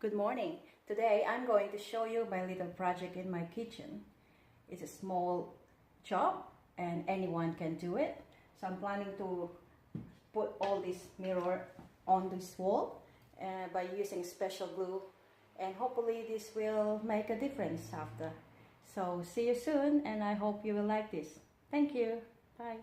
Good morning. Today I'm going to show you my little project in my kitchen. It's a small job and anyone can do it. So I'm planning to put all this mirror on this wall by using special glue, and hopefully this will make a difference after. So see you soon, and I hope you will like this. Thank you. Bye.